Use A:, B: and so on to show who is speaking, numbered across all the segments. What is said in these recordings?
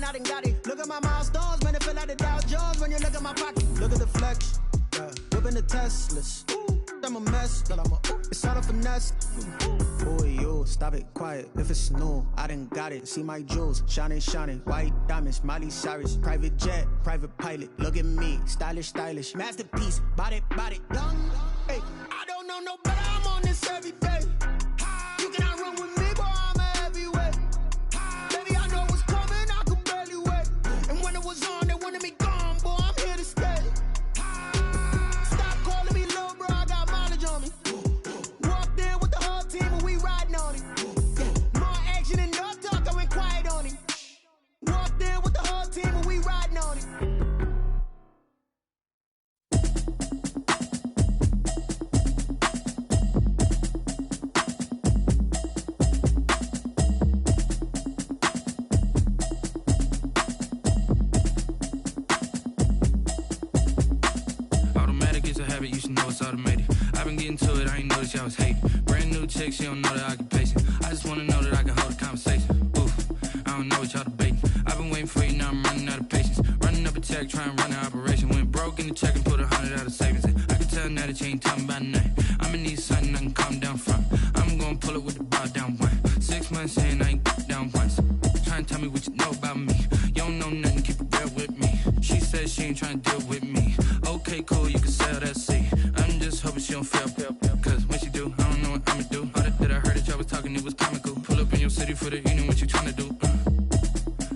A: I done got it. Look at my milestones, man, it feel like the Dow Jones when you look at my pocket. Look at the flex, yeah. Whipping the Teslas. I'm a mess, but it's all a finesse. Oh, you, stop it, quiet. If it's new, I done got it. See my jewels, shining, shining. White diamonds, Miley Cyrus. Private jet, private pilot. Look at me, stylish, stylish. Masterpiece, body, young. Hey, I don't know no better. I'm on this every day. You cannot run with me, boy. I'm a heavyweight. Baby, I know what's coming. I could barely wait. And when it was on, they wanted me gone, boy. I'm here to stay.
B: I was hating. Brand new chick, she don't know the occupation. I just wanna know that I can hold a conversation. Oof, I don't know what y'all debating. I've been waiting for you, now I'm running out of patience. Running up a check, trying to run an operation. Went broke in the check and put 100 out of savings in. I can tell now that you ain't talking about nothing. I'ma need something I can calm down from. I'm gonna pull it with the bar down one. 6 months in, I ain't down once. Trying to tell me what you know about me. You don't know nothing, keep it real with me. She said she ain't trying to deal with me. Okay, cool, you can sell that seat. I'm just hoping she don't fail. Cause when she do, I don't know what I'ma do. All that I heard that y'all was talking, it was comical. Pull up in your city for the evening, what you tryna do?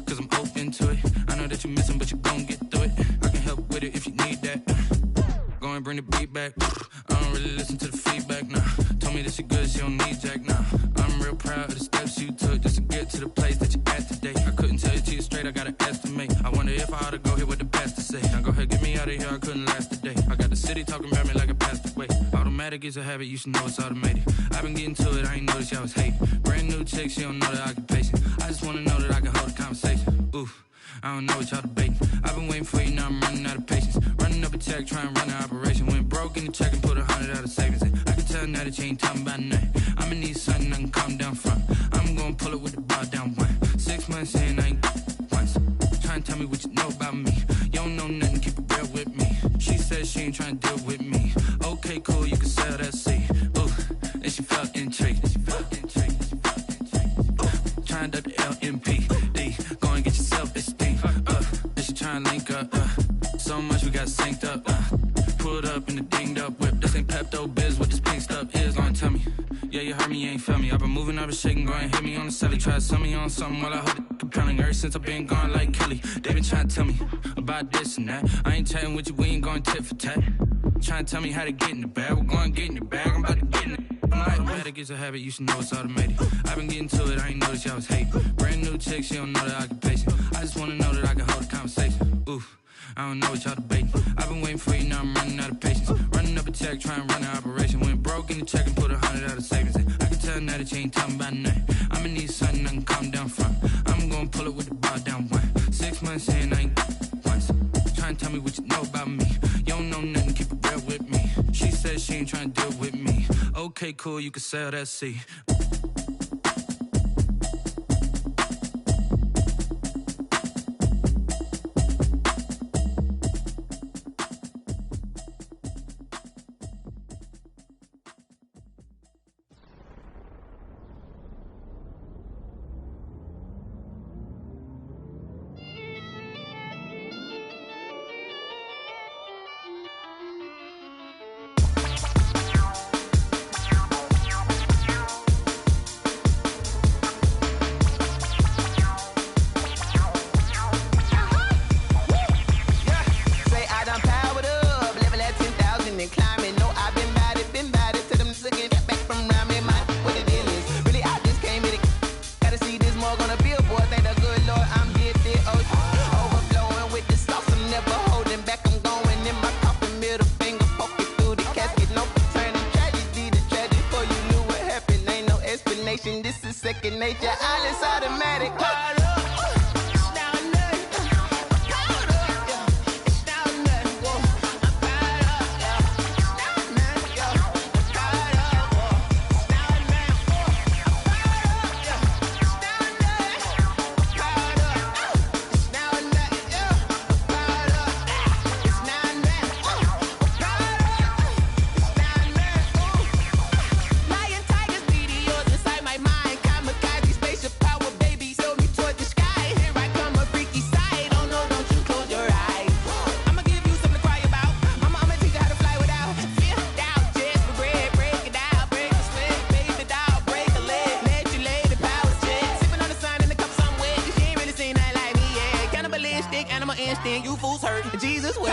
B: Cause I'm open to it. I know that you missing, but you gon' get through it. I can help with it if you need that. Go and bring the beat back. I don't really listen to the feedback, nah. Told me that she good, she don't need jack, nah. I'm real proud of the steps you took just to get to the place that you're at today. I couldn't tell you to you straight, I gotta estimate. I wonder if I ought to go here with the best to say. Now go ahead, get me out of here, I couldn't last a day. I got the city talking about me like I passed away. Automatic is a habit, you should know it's automated. I've been getting to it, I ain't noticed y'all was hating. Brand new chick, she don't know the occupation. I just wanna know that I can hold a conversation. Oof, I don't know what y'all debating. I've been waiting for you, now I'm running out of patience. Running up a check, trying to run an operation. Went broke in the check and put 100 out of savings in. I can tell now that you ain't talking about nothing. I'ma need something I can calm down from. I'm gonna pull it with the bar down one. 6 months in, I ain't once. Trying to tell me what you know about me. You don't know nothing, keep it real with me. She said she ain't trying to deal with me. Okay, cool, you can sell that seat. Ooh, and she felt intrigued. Trying to the LMPD. Go and get your self-esteem. And she trying to link up. So much we got synced up. Pulled up in the dinged up whip. This ain't Pepto-Biz, what this pink stuff is. Gonna tell me. Yeah, you heard me, you ain't felt me. I've been moving, I've been shaking, go and hit me on the celly. Try to sell me on something while I hold it compelling. Ever since I've been gone like Kelly, they been trying to tell me about this and that. I ain't chatting with you, we ain't going tit for tat. Trying to tell me how to get in the bag. We're going to get in the bag, I'm about to get in it. I'm like, automatic is a habit, you should know it's automated. I've been getting to it, I ain't noticed y'all was hating. Brand new chick, she don't know the occupation. I just wanna know that I can hold a conversation. Oof, I don't know what y'all debating. I've been waiting for you, now I'm running out of patience. Running up a check, trying to run an operation. Went broke in the check and put 100 out of savings in. I can tell now that you ain't talking about nothing. I'ma need something I can calm down from. I'm gonna pull it with the bar down one. 6 months in, I ain't once. Trying to tell me what you know about me. You don't know nothing, keep it real with me. She said she ain't trying to deal with me. Okay, cool, you can sell that seat.
C: then you fools hurt. Jesus will.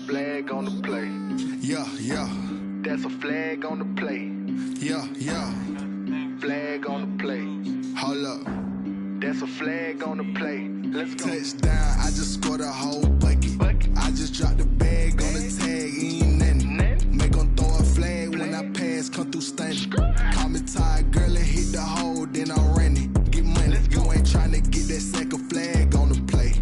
D: Flag on the play.
A: Yeah, yeah.
D: That's a flag on the play.
A: Yeah, yeah.
D: Flag on the play.
A: Hold up.
D: That's a flag on the play. Let's go.
A: Touchdown, I just scored a whole bucket. I just dropped the bag on the tag, ain't nothing. Make 'em throw a flag when I pass, come through stunning. Call me tired, girl, and hit the hole, then I'm running. Get money, you ain't tryna get that second flag on the play.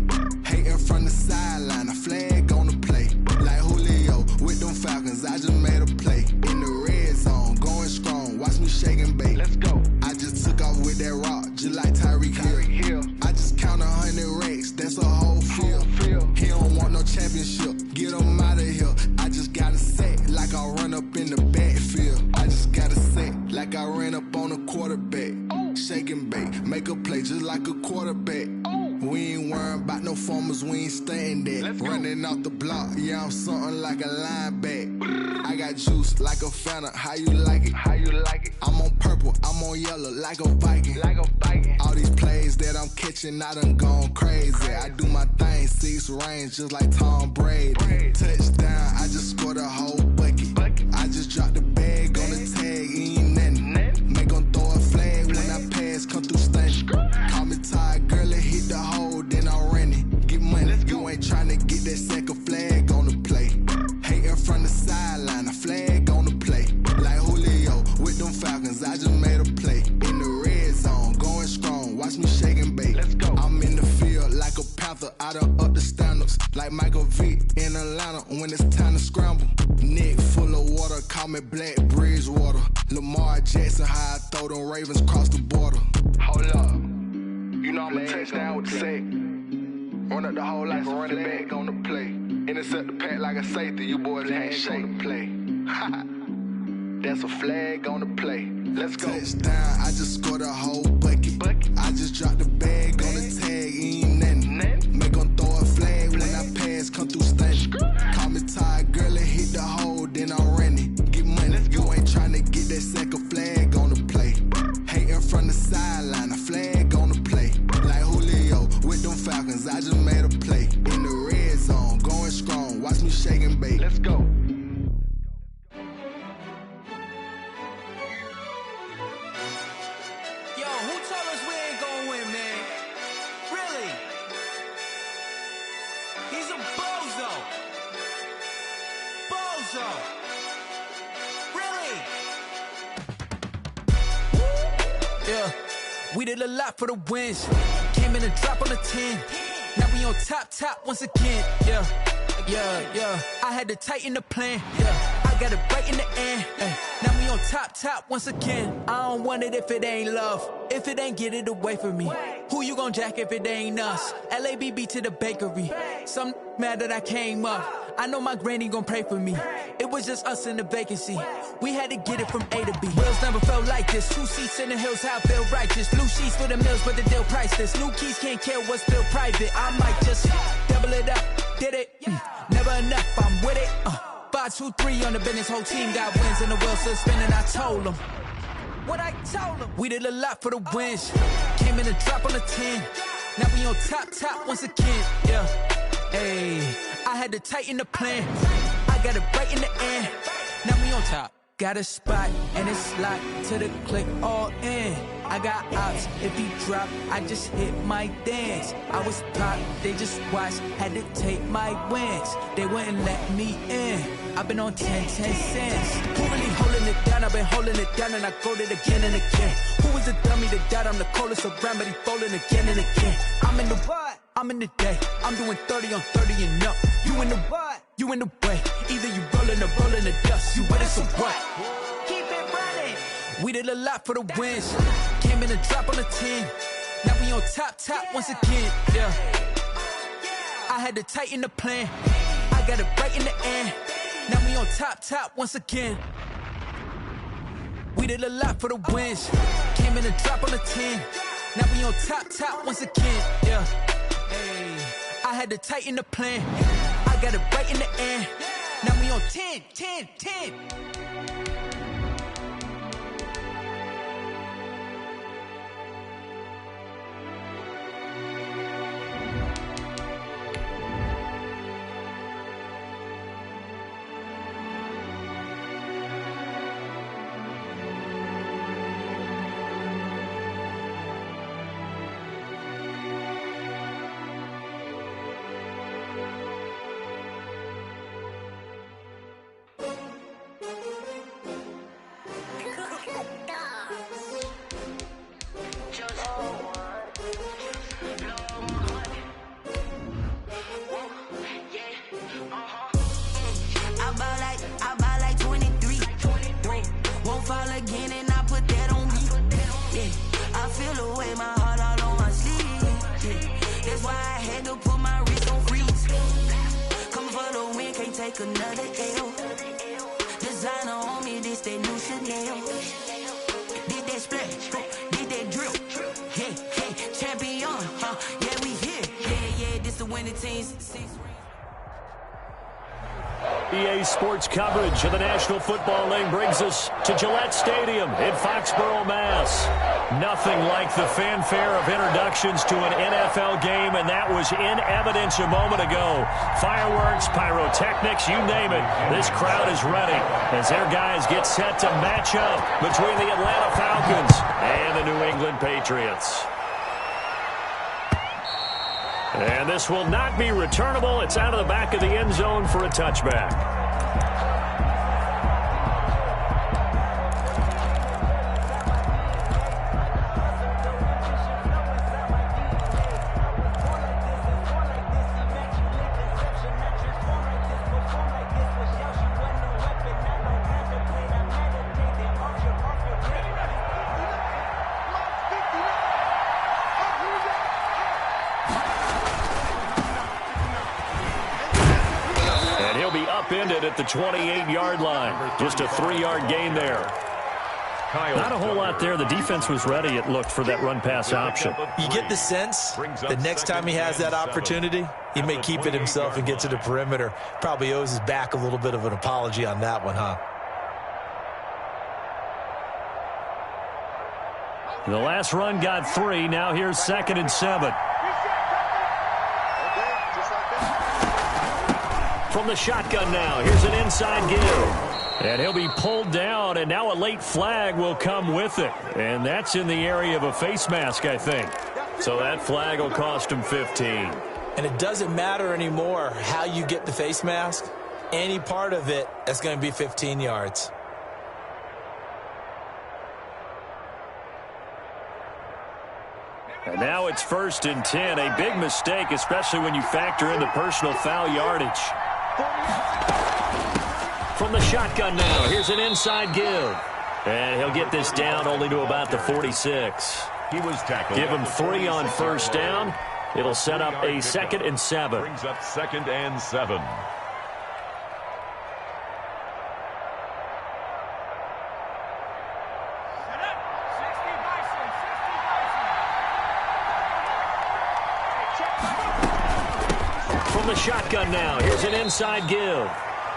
A: Hating from the sideline, a flag on the play. Like Julio with them Falcons, I just made a play. In the red zone, going strong, watch me shake and bake.
D: Let's go.
A: I just took off with that rock, just like Tyreek Hill. I just count 100 racks, that's a whole field. He don't want no championship, get him out of here. I just got a set, like I run up in the backfield. I just got a set, like I ran up on a quarterback. Shake and bake, make a play just like a quarterback. We ain't worrying about no formers, we ain't staying there. Running off the block, yeah, I'm something like a linebacker. I got juice like a Fanta, how you like it?
D: How you like it?
A: I'm on purple, I'm on yellow, like a Viking.
D: Like a Viking.
A: All these plays that I'm catching, I done gone crazy. I do my thing, 6 range, just like Tom Brady. Touchdown, I just scored a whole bucket. I just dropped the bag on the tag, ain't nothing. Make 'em throw a flag when I pass, come through stunning. Call me tired, girl, and hit the hole, then I'm running. Get money, you ain't tryna get that second flag on the play. Hating from the sideline, a flag on the play. Like Julio with them Falcons, I just made a play. In the red zone, going strong, watch me shake and bake.
D: Let's go.
A: I'm in the field like a Panther, I done up the standards. Like Michael Vick in Atlanta when it's time to scramble. Neck full of water, call me Black Bridgewater. Lamar Jackson, how I throw them Ravens cross the border.
D: Hold up. You know I'm a touchdown with the sack. Run up the whole like a running back on the play. Intercept the pack like a safety, you boys handshake and play. That's a flag on the play. Let's go.
A: Touchdown, I just scored a whole bucket. I just dropped the bag on the tag, ain't nothing. Make 'em throw a flag when I pass, come through stunning. Call me tired, girl, and hit the hole, then I'm running. Get money, you ain't tryna get that second flag on the play. Hating from the sideline, a flag on the play. Like Julio with them Falcons, I just made a play. In the red zone, going strong, watch me shake and bake.
D: Let's go.
C: Yo, who told us we ain't gonna win, man? Really? He's a bozo. Bozo. Really? Yeah, we did a lot for the wins. Came in a drop on the 10. Now we on top once again. Yeah. I had to tighten the plan. Yeah, I got it right in the end. Now we on top once again. I don't want it if it ain't love. If it ain't, get it away from me. Who you gon' jack if it ain't us? LABB to the bakery. Some mad that I came up. I know my granny gon' pray for me. It was just us in the vacancy. We had to get it from A to B. Wheels never felt like this. 2 seats in the hills, how I feel righteous. Blue sheets for the mills, but the deal priceless. New keys can't care what's still private. I might just double it up. Did it? Never enough, I'm with it. 5, 2, 3 on the business. Whole team got wins and the wheels still spinning. I told them. what I told him. We did a lot for the wins. Came in and drop on the 10. Now we on top once again. Yeah. Hey, I had to tighten the plan. I got it right in the end. Now we on top. Got a spot and it's locked to the click all in. I got ops, if he drop, I just hit my dance. I was pop, they just watched, had to take my wins. They wouldn't let me in. I've been on 10 cents. Who really holding it down? I've been holding it down and I go it again and again. Who was the dummy that died? I'm the coldest around, but he folding again and again. I'm in the what? I'm in the day. I'm doing 30 on 30 and up. You in the what? You in the way. Either you rolling or rolling the dust. You with us or what? Keep it running. We did a lot for the wins. Came in and drop on the 10. Now we on top once again. Yeah. I had to tighten the plan. I got it right in the end. Now we on top once again. We did a lot for the wins. Came in and drop on the 10. Now we on top once again. Yeah. Hey, I had to tighten the plan. I got it right in the end. Now we on 10.
E: Another L. Designer on me, this that new Chanel. Did that splash, did that drill. Yeah, champion, yeah, we here. Yeah, this the winning teams.
F: EA Sports coverage of the National Football League brings us to Gillette Stadium in Foxborough, Mass. Nothing like the fanfare of introductions to an NFL game, and that was in evidence a moment ago. Fireworks, pyrotechnics, you name it. This crowd is ready as their guys get set to match up between the Atlanta Falcons and the New England Patriots. And this will not be returnable. It's out of the back of the end zone for a touchback. Upended at the 28-yard line. Just a 3-yard gain there. Not a whole lot there. The defense was ready, it looked, for that run-pass option.
G: You get the sense that next time he has that opportunity, he may keep it himself and get to the perimeter. Probably owes his back a little bit of an apology on that one, huh?
F: The last run got 3. Now here's 2nd and 7. From the shotgun now, here's an inside give. And he'll be pulled down, and now a late flag will come with it. And that's in the area of a face mask, I think. So that flag will cost him 15.
G: And it doesn't matter anymore how you get the face mask. Any part of it, that's going to be 15 yards.
F: And now it's 1st and 10. A big mistake, especially when you factor in the personal foul yardage. From the shotgun now, here's an inside give. And he'll get this down only to about the 46.
H: He was tackled.
F: Give him 3 on 1st down. It'll set up a 2nd and 7.
H: Brings up 2nd and 7.
F: From the shotgun now, here's an inside give.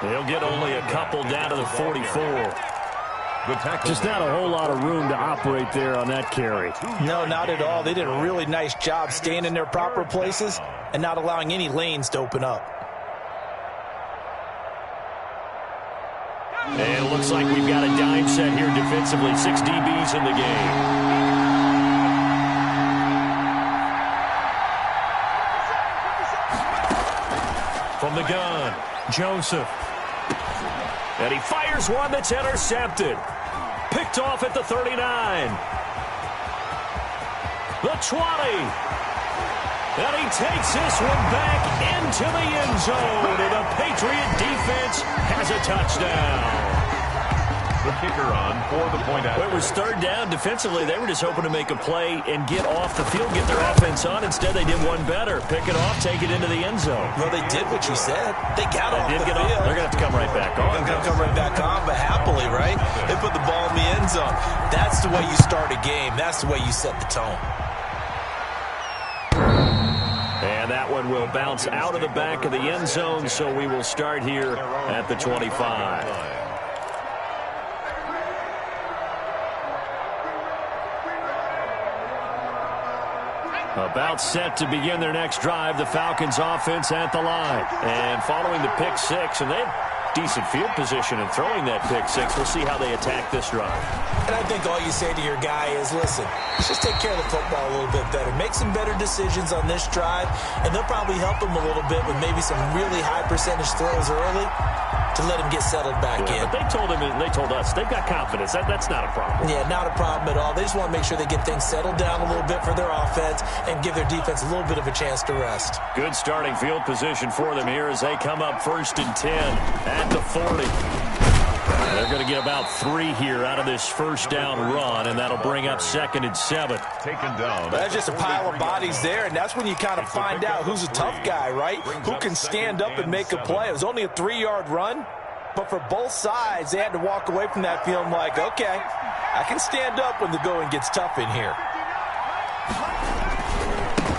F: He'll get only a couple down to the 44. Just not a whole lot of room to operate there on that carry.
G: No, not at all. They did a really nice job staying in their proper places and not allowing any lanes to open up.
F: And it looks like we've got a dime set here defensively. 6 DBs in the game. From the gun, Joseph. And he fires one that's intercepted. Picked off at the 39. The 20. And he takes this one back into the end zone. And the Patriot defense has a touchdown.
H: The kicker on for the point after.
F: Well, it was third down. Defensively, they were just hoping to make a play and get off the field, get their offense on. Instead, they did one better. Pick it off, take it into the end zone.
G: Well, they did what you said. They got off the field.
F: They're going to have to come right back on.
G: They're going to come right back on, but happily, right? They put the ball in the end zone. That's the way you start a game. That's the way you set the tone.
F: And that one will bounce out of the back of the end zone, so we will start here at the 25. About set to begin their next drive, the Falcons offense at the line. And following the pick six, and they have decent field position in throwing that pick six. We'll see how they attack this drive.
G: And I think all you say to your guy is, listen, let's just take care of the football a little bit better. Make some better decisions on this drive, and they'll probably help him a little bit with maybe some really high percentage throws early to let him get settled back in.
F: But they told him, and they told us, they've got confidence. That's not a problem.
G: Yeah, not a problem at all. They just want to make sure they get things settled down a little bit for their offense and give their defense a little bit of a chance to rest.
F: Good starting field position for them here as they come up 1st and 10 at the 40. They're going to get about 3 here out of this first down run, and that'll bring up 2nd and 7.
H: Taken down.
G: That's just a pile of bodies there, and that's when you kind of find out who's a tough guy, right? Who can stand up and make a play. It was only a 3-yard run, but for both sides, they had to walk away from that feeling like, okay, I can stand up when the going gets tough in here.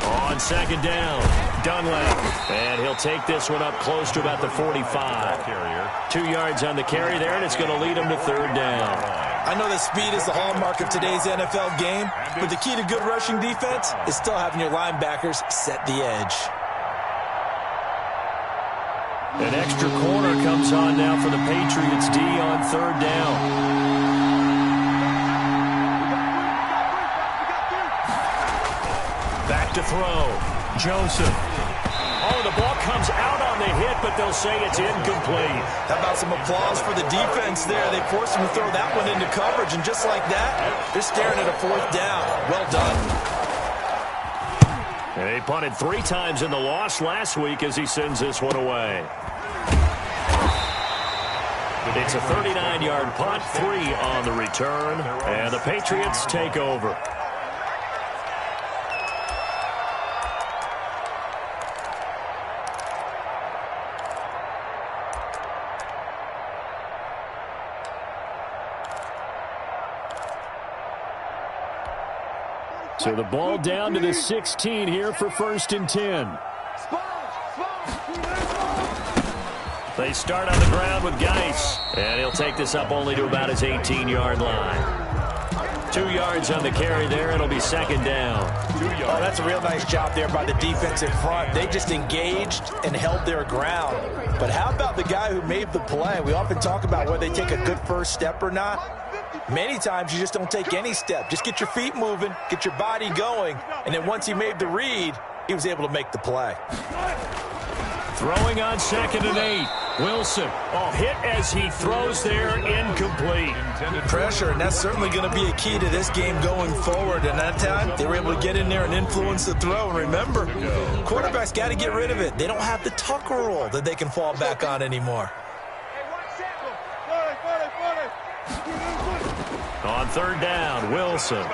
F: On 2nd down, Dunlap, and he'll take this one up close to about the 45. 2 yards on the carry there, and it's going to lead him to 3rd down.
G: I know that speed is the hallmark of today's NFL game, but the key to good rushing defense is still having your linebackers set the edge.
F: An extra corner comes on now for the Patriots D on 3rd down. Back to throw. Joseph. Oh, the ball comes out on the hit, but they'll say it's incomplete.
G: How about some applause for the defense there? They forced him to throw that one into coverage, and just like that, they're staring at a 4th down. Well done.
F: And he punted 3 times in the loss last week as he sends this one away. It's a 39-yard punt, 3 on the return, and the Patriots take over. So the ball down to the 16 here for 1st and 10. They start on the ground with Geis, and he'll take this up only to about his 18-yard line. 2 yards on the carry there. It'll be 2nd down.
G: Oh, that's a real nice job there by the defense in front. They just engaged and held their ground. But how about the guy who made the play? We often talk about whether they take a good first step or not. Many times you just don't take any step. Just get your feet moving, get your body going, and then once he made the read, he was able to make the play.
F: Throwing on 2nd and 8. Wilson, hit as he throws there, incomplete.
G: Pressure, and that's certainly going to be a key to this game going forward. And that time, they were able to get in there and influence the throw. And remember, quarterbacks got to get rid of it. They don't have the tucker roll that they can fall back on anymore.
F: On 3rd down, Wilson.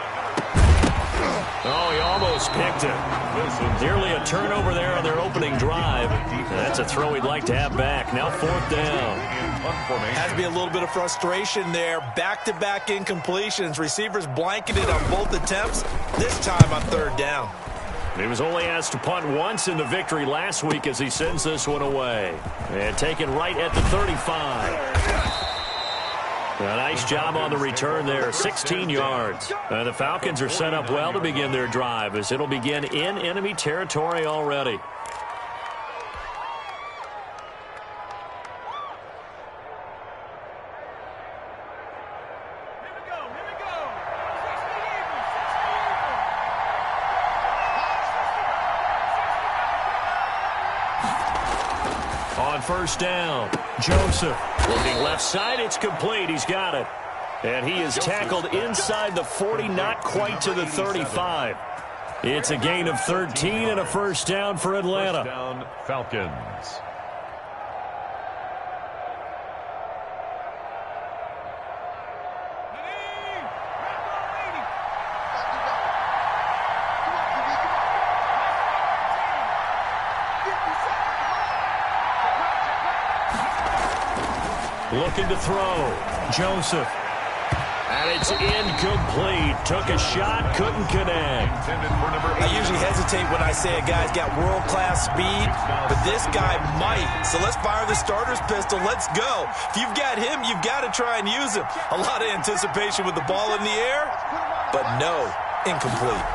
F: Oh, he almost picked it. Nearly a turnover there on their opening drive. That's a throw he'd like to have back. Now 4th down.
G: Has to be a little bit of frustration there. Back-to-back incompletions. Receivers blanketed on both attempts, this time on 3rd down.
F: He was only asked to punt once in the victory last week as he sends this one away. And taken right at the 35. A nice job on the return there, 16 yards. The Falcons are set up well to begin their drive as it'll begin in enemy territory already. On first down, Joseph looking left side. It's complete. He's got it. And he is tackled inside the 40, not quite to the 35. It's a gain of 13 and a first down for Atlanta.
H: First down, Falcons.
F: Looking to throw. Joseph. And it's incomplete. Took a shot, couldn't connect.
G: I usually hesitate when I say a guy's got world-class speed, but this guy might. So let's fire the starter's pistol. Let's go. If you've got him, you've got to try and use him. A lot of anticipation with the ball in the air, but no, incomplete.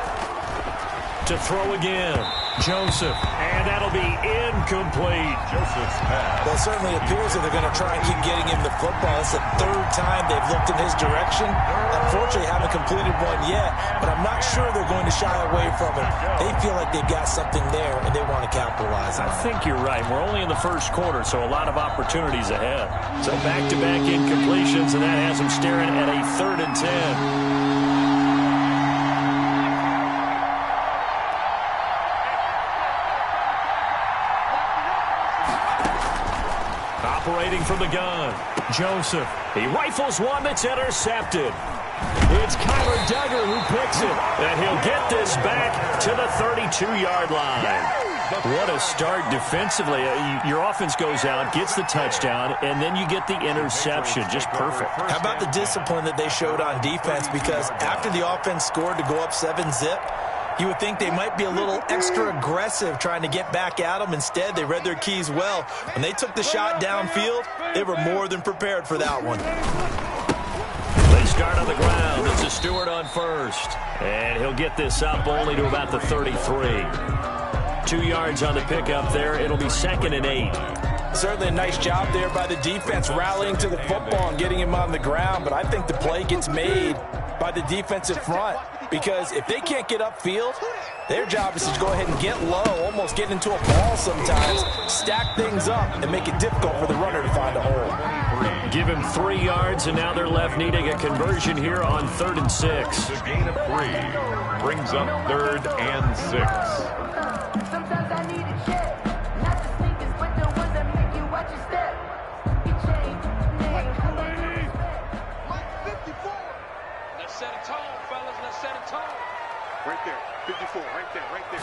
F: To throw again. Joseph. And that'll be incomplete.
H: Joseph's pass.
G: Well, it certainly appears that they're going to try and keep getting him the football. It's the third time they've looked in his direction. Unfortunately, haven't completed one yet, but I'm not sure they're going to shy away from it. They feel like they've got something there, and they want to capitalize on it.
F: I think you're right. We're only in the first quarter, so a lot of opportunities ahead. So back-to-back incompletions, and that has them staring at a 3rd and 10. Operating from the gun, Joseph. He rifles one that's intercepted. It's Kyler Duggar who picks it, and he'll get this back to the 32-yard line. What a start defensively. Your offense goes out, gets the touchdown, and then you get the interception. Just perfect.
G: How about the discipline that they showed on defense? Because after the offense scored to go up 7-zip, you would think they might be a little extra aggressive trying to get back at them. Instead, they read their keys well. When they took the shot downfield, they were more than prepared for that one.
F: They start on the ground. It's a Stewart on first. And he'll get this up only to about the 33. 2 yards on the pickup there. It'll be 2nd and 8.
G: Certainly a nice job there by the defense rallying to the football and getting him on the ground. But I think the play gets made by the defensive front. Because if they can't get upfield, their job is to go ahead and get low, almost get into a ball sometimes, stack things up, and make it difficult for the runner to find a hole.
F: Give him 3 yards, and now they're left needing a conversion here on 3rd and 6.
H: The gain of 3 brings up 3rd and 6.
E: Sometimes I need a check, not the sneakers, but the ones that make you watch your step. You change,
I: Mike 54. Let's set a tone, fellas. Let's set a tone. Right there, 54. Right there, right there.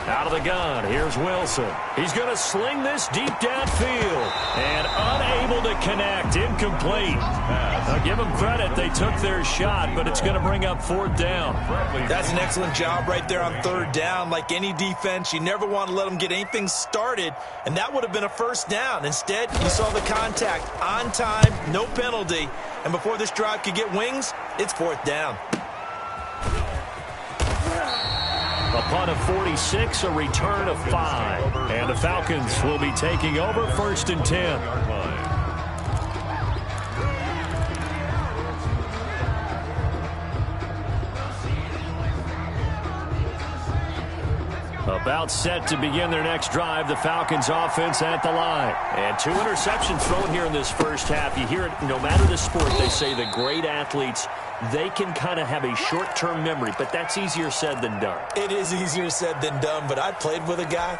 F: Out of the gun, here's Wilson. He's going to sling this deep downfield. And unable to connect, incomplete. Now give them credit, they took their shot, but it's going to bring up 4th down.
G: That's an excellent job right there on 3rd down. Like any defense, you never want to let them get anything started, and that would have been a 1st down. Instead, you saw the contact on time, no penalty, and before this drive could get wings, it's 4th down.
F: Upon a 46, a return of 5. And the Falcons will be taking over 1st and 10. About set to begin their next drive, the Falcons offense at the line. And 2 interceptions thrown here in this first half. You hear it, no matter the sport, they say the great athletes, they can kind of have a short-term memory, but that's easier said than done.
G: It is easier said than done, but I played with a guy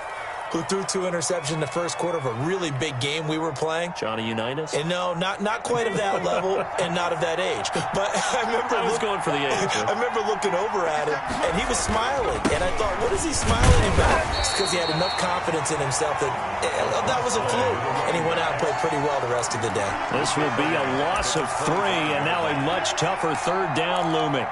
G: who threw 2 interceptions in the first quarter of a really big game we were playing.
F: Johnny Unitas?
G: And no, not quite of that level and not of that age. But I was
F: going for the age.
G: I remember looking over at him, and he was smiling. And I thought, what is he smiling about? It's because he had enough confidence in himself that that was a fluke. And he went out and played pretty well the rest of the day.
F: This will be a loss of 3, and now a much tougher 3rd down looming.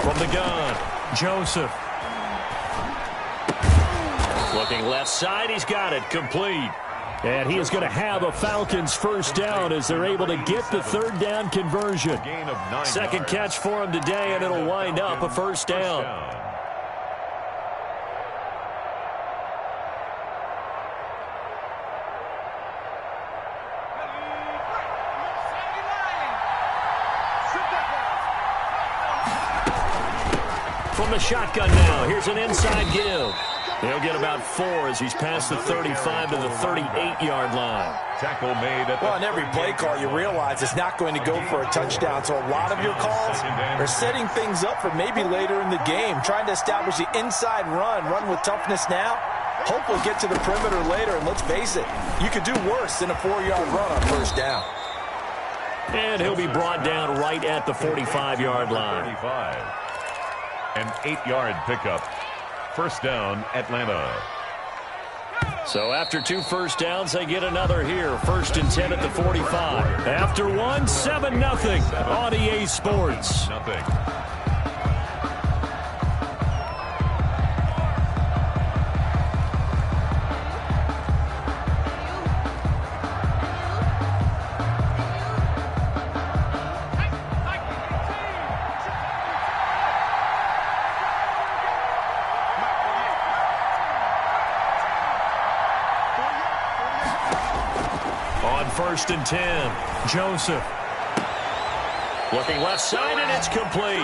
F: From the gun, Joseph. Looking left side, he's got it, complete. And he is going to have a Falcons first down as they're able to get the third down conversion. Second catch for him today, and it'll wind up a first down. From the shotgun now, here's an inside give. He'll get about 4 as he's past the 35 to the 38-yard line.
H: Tackle made at
G: on every play call, you realize it's not going to go for a touchdown. So a lot of your calls are setting things up for maybe later in the game, trying to establish the inside run with toughness now. Hopefully get to the perimeter later, and let's face it, you could do worse than a 4-yard run on first down.
F: And he'll be brought down right at the 45-yard line.
H: 35. An 8-yard pickup. First down, Atlanta.
F: So after 2 first downs, they get another here. First and 10 at the 45. After one, 7-0 on EA Sports.
H: Nothing.
F: First and 10, Joseph. Looking left side, and it's complete.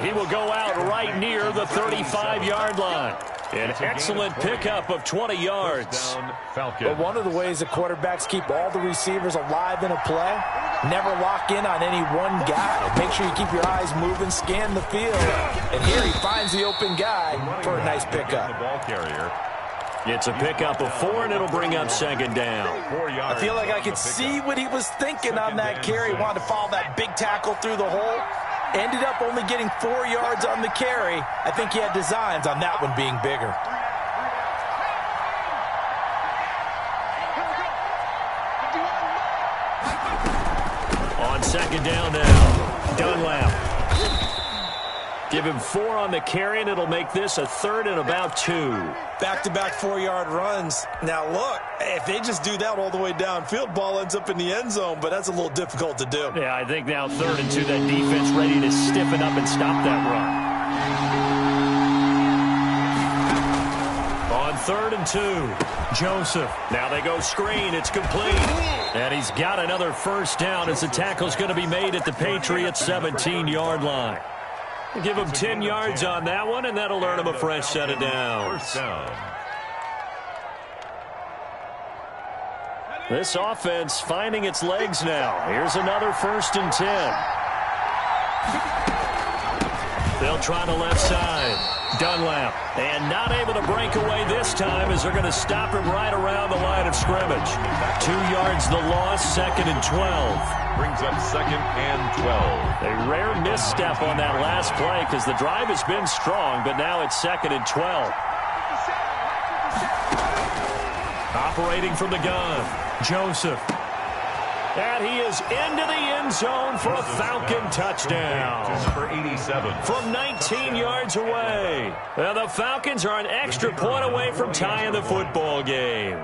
F: He will go out right near the 35-yard line. An excellent pickup of 20 yards.
G: But one of the ways the quarterbacks keep all the receivers alive in a play, never lock in on any one guy. Make sure you keep your eyes moving, scan the field. And here he finds the open guy for a nice pickup.
H: The ball carrier.
F: It's a pickup of 4, and it'll bring up second down.
G: I feel like I could see what he was thinking on that carry. Wanted to follow that big tackle through the hole. Ended up only getting 4 yards on the carry. I think he had designs on that one being bigger.
F: On second down now, Dunlap. Give him 4 on the carry, and it'll make this a third and about 2.
G: Back-to-back 4-yard runs. Now, look, if they just do that all the way downfield, ball ends up in the end zone, but that's a little difficult to do.
F: Yeah, I think now 3rd and 2, that defense ready to stiffen up and stop that run. On 3rd and 2, Joseph. Now they go screen. It's complete. And he's got another first down as the tackle's going to be made at the Patriots' 17-yard line. Give him 10 yards on that one, and that'll earn him a fresh set of downs.
H: First down.
F: This offense finding its legs now. Here's another 1st and 10. They'll try the left side. Dunlap. And not able to break away this time as they're going to stop him right around the line of scrimmage. 2 yards the loss, 2nd and 12.
H: Brings up 2nd and 12.
F: A rare misstep on that last play because the drive has been strong, but now it's 2nd and 12. Operating from the gun, Joseph. And he is into the end zone for a Falcon touchdown.
H: Number 87.
F: From 19 yards away. And the Falcons are an extra point away from tying the football game.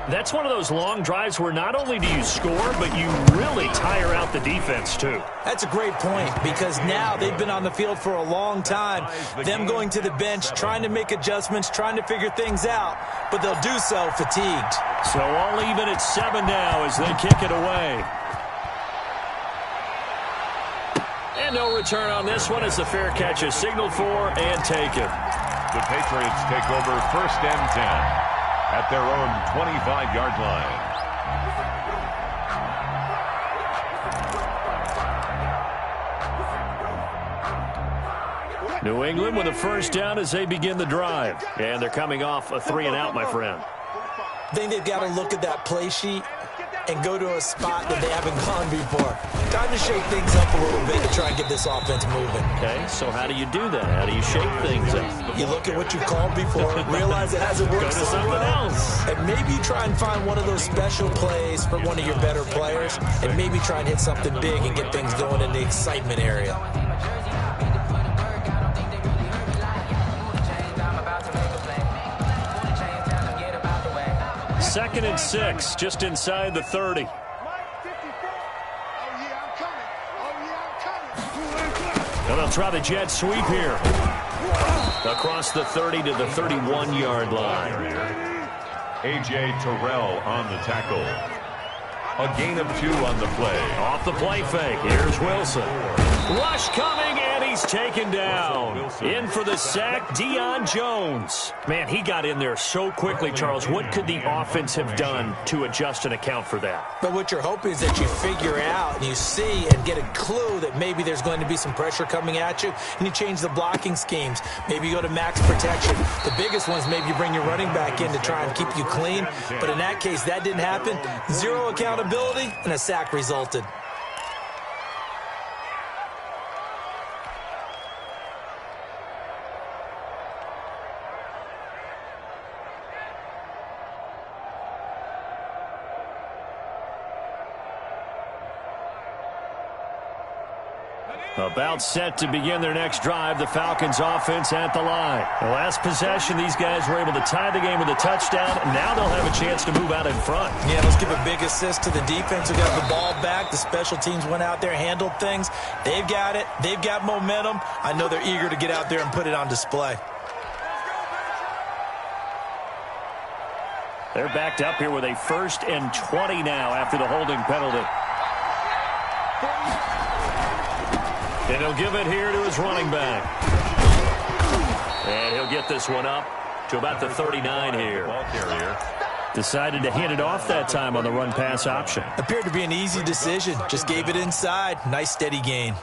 F: That's one of those long drives where not only do you score, but you really tire out the defense, too.
G: That's a great point because now they've been on the field for a long time. Them going to the bench, trying to make adjustments, trying to figure things out, but they'll do so fatigued.
F: So all even at 7 now as they kick it away. And no return on this one as the fair catch is signaled for and taken.
H: The Patriots take over 1st and 10. At their own 25-yard line.
F: New England with a first down as they begin the drive. And they're coming off a 3-and-out, my friend.
G: I think they've got to look at that play sheet and go to a spot that they haven't gone before. Time to shake things up a little bit to try and get this offense moving.
F: Okay, so how do you do that? How do you shake things up?
G: You look at what you called before, realize it hasn't worked so well,
F: else.
G: and maybe try and find one of those special plays for one of your better players, and maybe try and hit something big and get things going in the excitement area.
F: 2nd and 6, just inside the 30. And they'll try the jet sweep here. Across the 30 to the 31-yard line.
H: A.J. Terrell on the tackle. A gain of 2 on the play.
F: Off the play fake. Here's Wilson. Rush coming, and he's taken down. In for the sack, Deion Jones. Man, he got in there so quickly, Charles. What could the offense have done to adjust and account for that?
G: But what you're hoping is that you figure out and you see and get a clue that maybe there's going to be some pressure coming at you, and you change the blocking schemes. Maybe you go to max protection. The biggest ones, maybe you bring your running back in to try and keep you clean. But in that case, that didn't happen. Zero accountability, and a sack resulted.
F: About set to begin their next drive, the Falcons offense at the line. The last possession, these guys were able to tie the game with a touchdown, and now they'll have a chance to move out in front.
G: Yeah, let's give a big assist to the defense who got the ball back. The special teams went out there, handled things. They've got it. They've got momentum. I know they're eager to get out there and put it on display.
F: They're backed up here with a 1st and 20 now after the holding penalty. And he'll give it here to his running back. And he'll get this one up to about the 39 here. Decided to hand it off that time on the run-pass option.
G: Appeared to be an easy decision. Just gave it inside. Nice steady gain.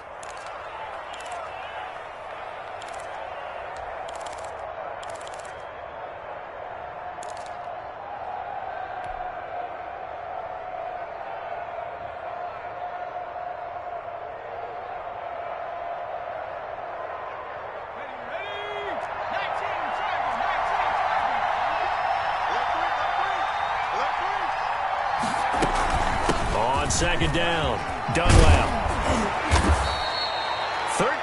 F: Second down. Done well.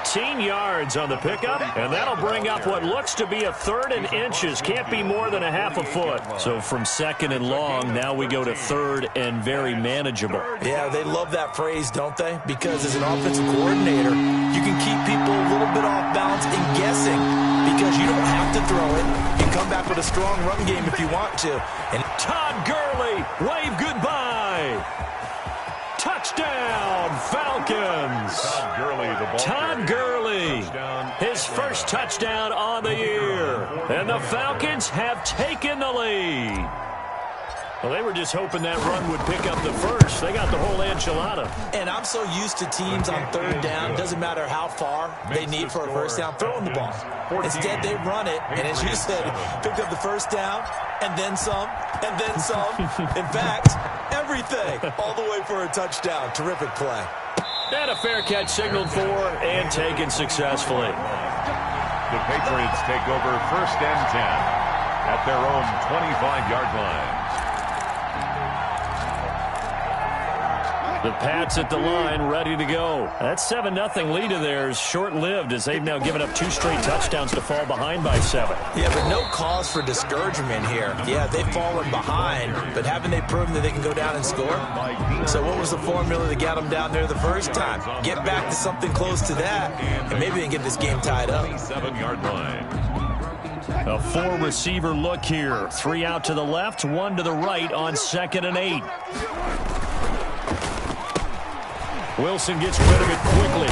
F: 13 yards on the pickup, and that'll bring up what looks to be a 3rd and inches. Can't be more than a half a foot. So from 2nd and long, now we go to 3rd and very manageable.
G: Yeah, they love that phrase, don't they? Because as an offensive coordinator, you can keep people a little bit off balance and guessing because you don't have to throw it. You come back with a strong run game if you want to. And
F: Todd Gurley, wave goodbye. Touchdown, Falcons.
H: Todd Gurley, the ball
F: Todd Gurley, his first touchdown on the year. And the Falcons have taken the lead. Well, they were just hoping that run would pick up the first. They got the whole enchilada.
G: And I'm so used to teams on 3rd down, doesn't matter how far they need for a first down, throwing the ball. Instead, they run it, and as you said, picked up the first down, and then some, and then some. In fact, everything, all the way for a touchdown. Terrific play.
F: And a fair catch signaled for and taken successfully.
H: The Patriots take over 1st and 10 at their own 25-yard line.
F: The Pats at the line, ready to go. That 7-0 lead of theirs short-lived as they've now given up 2 straight touchdowns to fall behind by 7.
G: Yeah, but no cause for discouragement here. Yeah, they've fallen behind, but haven't they proven that they can go down and score? So what was the formula that got them down there the first time? Get back to something close to that, and maybe they can get this game tied up.
H: 7-yard line.
F: A 4-receiver look here. 3 out to the left, 1 to the right on 2nd and 8. Wilson gets rid of it quickly.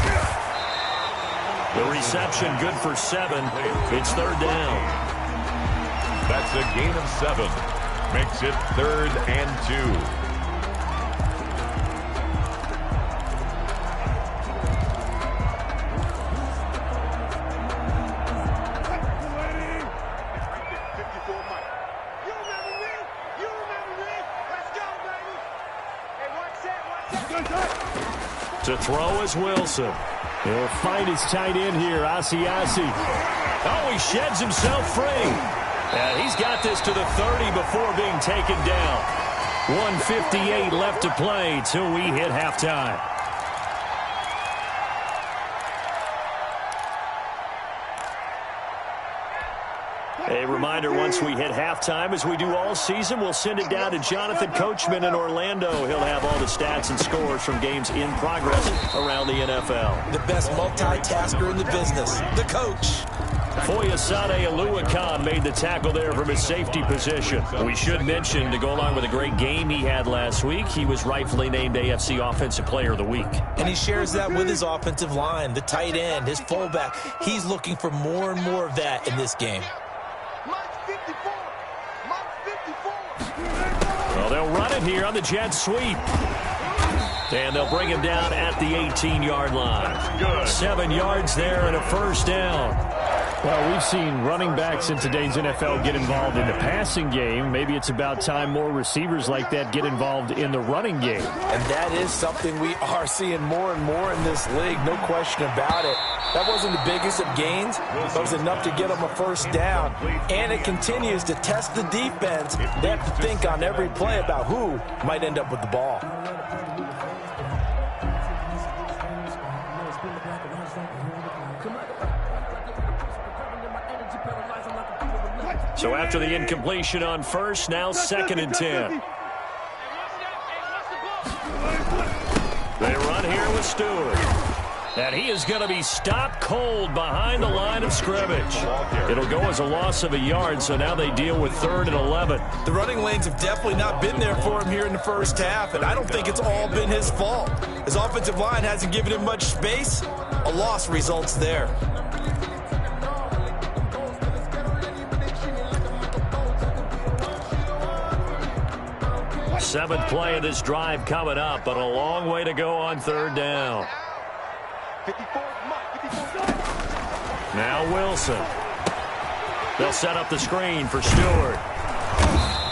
F: The reception good for 7. It's 3rd down.
H: That's a gain of 7. Makes it 3rd and 2.
F: To throw is Wilson. He'll find his tight end here, Asiasi. Oh, he sheds himself free. And he's got this to the 30 before being taken down. 1:58 left to play till we hit halftime. A reminder, once we hit halftime, as we do all season, we'll send it down to Jonathan Coachman in Orlando. He'll have all the stats and scores from games in progress around the NFL.
G: The best multitasker in the business, the coach.
F: Foyesade Oluwakan made the tackle there from his safety position. We should mention, to go along with a great game he had last week, he was rightfully named AFC Offensive Player of the Week.
G: And he shares that with his offensive line, the tight end, his fullback. He's looking for more and more of that in this game.
F: Well, they'll run it here on the jet sweep. And they'll bring him down at the 18-yard line. 7 yards there and a first down.
J: Well, we've seen running backs in today's NFL get involved in the passing game. Maybe it's about time more receivers like that get involved in the running game.
G: And that is something we are seeing more and more in this league, no question about it. That wasn't the biggest of gains, but it was enough to get them a first down. And it continues to test the defense. They have to think on every play about who might end up with the ball.
F: So after the incompletion on first, now 2nd and 10. They run here with Stewart. And he is going to be stopped cold behind the line of scrimmage. It'll go as a loss of a yard, so now they deal with 3rd and 11.
G: The running lanes have definitely not been there for him here in the first half, and I don't think it's all been his fault. His offensive line hasn't given him much space. A loss results there.
F: 7th play of this drive coming up, but a long way to go on 3rd down. Now Wilson. They'll set up the screen for Stewart.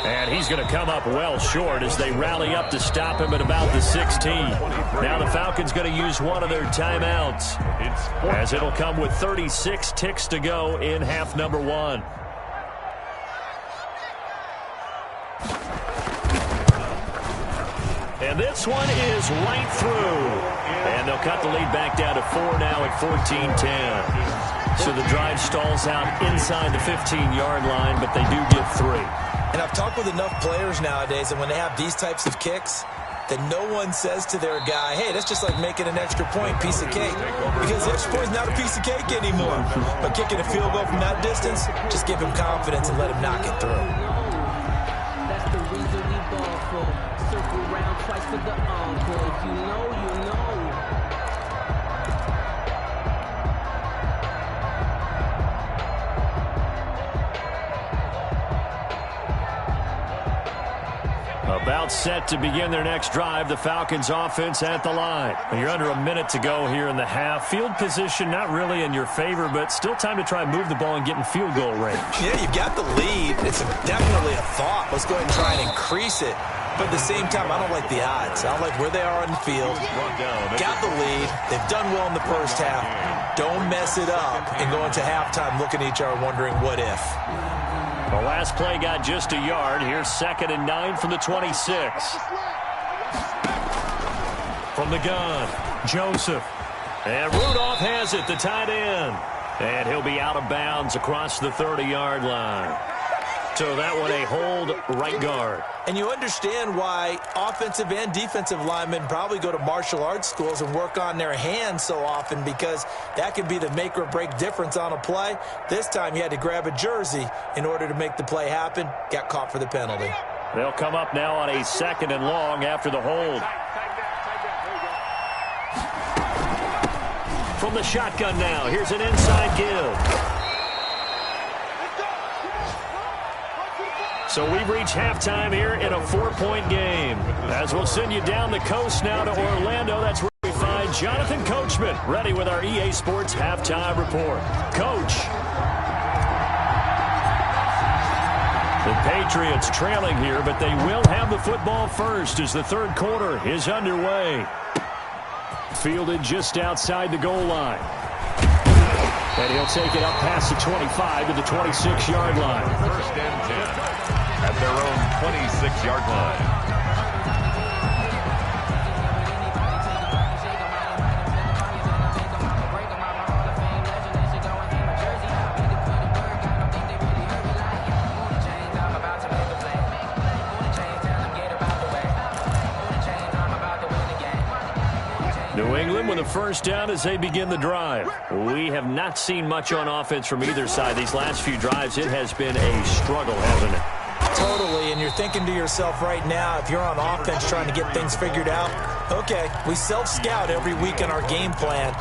F: And he's going to come up well short as they rally up to stop him at about the 16. Now the Falcons going to use one of their timeouts, as it'll come with 36 ticks to go in half number 1. And this one is right through. And they'll cut the lead back down to 4 now at 14-10. So the drive stalls out inside the 15-yard line, but they do get 3.
G: And I've talked with enough players nowadays, and when they have these types of kicks, that no one says to their guy, hey, that's just like making an extra point, piece of cake. Because the extra point is not a piece of cake anymore. But kicking a field goal from that distance, just give him confidence and let him knock it through.
K: That's the reason we ball for. Circle round twice for the encore. If you know, you know.
F: About set to begin their next drive, the Falcons offense at the line. You're under a minute to go here in the half. Field position not really in your favor, but still time to try and move the ball and get in field goal range.
G: Yeah, you've got the lead. It's definitely a thought. Let's go ahead and try and increase it. But at the same time, I don't like the odds. I don't like where they are on the field. Got the lead. They've done well in the first half. Don't mess it up and go into halftime looking at each other wondering what if.
F: The last play got just a yard. Here's 2nd and 9 from the 26. From the gun, Joseph. And Rudolph has it, the tight end. And he'll be out of bounds across the 30-yard line. So that one a hold right guard.
G: And you understand why offensive and defensive linemen probably go to martial arts schools and work on their hands so often, because that can be the make or break difference on a play. This time you had to grab a jersey in order to make the play happen. Got caught for the penalty.
F: They'll come up now on a 2nd and long after the hold. From the shotgun now, here's an inside give. So we've reached halftime here in a 4-point game. As we'll send you down the coast now to Orlando. That's where we find Jonathan Coachman ready with our EA Sports Halftime Report. Coach. The Patriots trailing here, but they will have the football first as the 3rd quarter is underway. Fielded just outside the goal line. And he'll take it up past the 25 to the 26-yard line.
H: 1st and 10 at their own 26-yard line.
J: the first down as they begin the drive. We have not seen much on offense from either side. These last few drives, it has been a struggle, hasn't it?
G: Totally, and you're thinking to yourself right now, if you're on offense trying to get things figured out, okay, we self-scout every week in our game plan.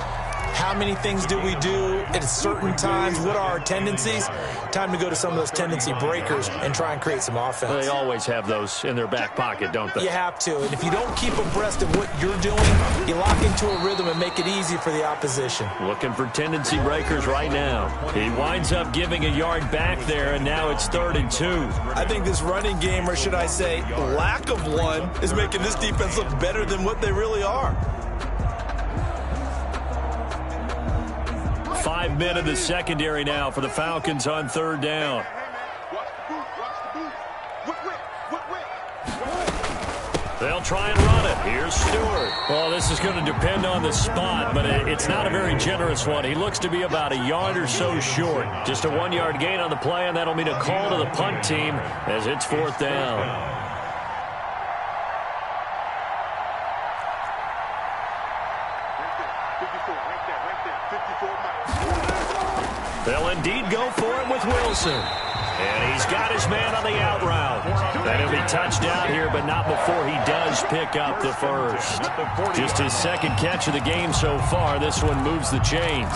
G: How many things do we do at certain times? What are our tendencies? Time to go to some of those tendency breakers and try and create some offense.
J: They always have those in their back pocket, don't they?
G: You have to, and if you don't keep abreast of what you're doing, you lock into a rhythm and make it easy for the opposition.
J: Looking for tendency breakers right now. He winds up giving a yard back there, and now it's 3rd and 2.
G: I think this running game, or should I say lack of one, is making this defense look better than what they really are.
J: 5 men in the secondary now for the Falcons on 3rd down. They'll try and run it. Here's Stewart. Well, this is going to depend on the spot, but it's not a very generous one. He looks to be about a yard or so short. Just a 1-yard gain on the play, and that'll mean a call to the punt team as it's 4th down. They'll indeed go for it with Wilson. And he's got his man on the out route. That'll be touchdown here, but not before he does pick up the first. Just his 2nd catch of the game so far. This one moves the chains.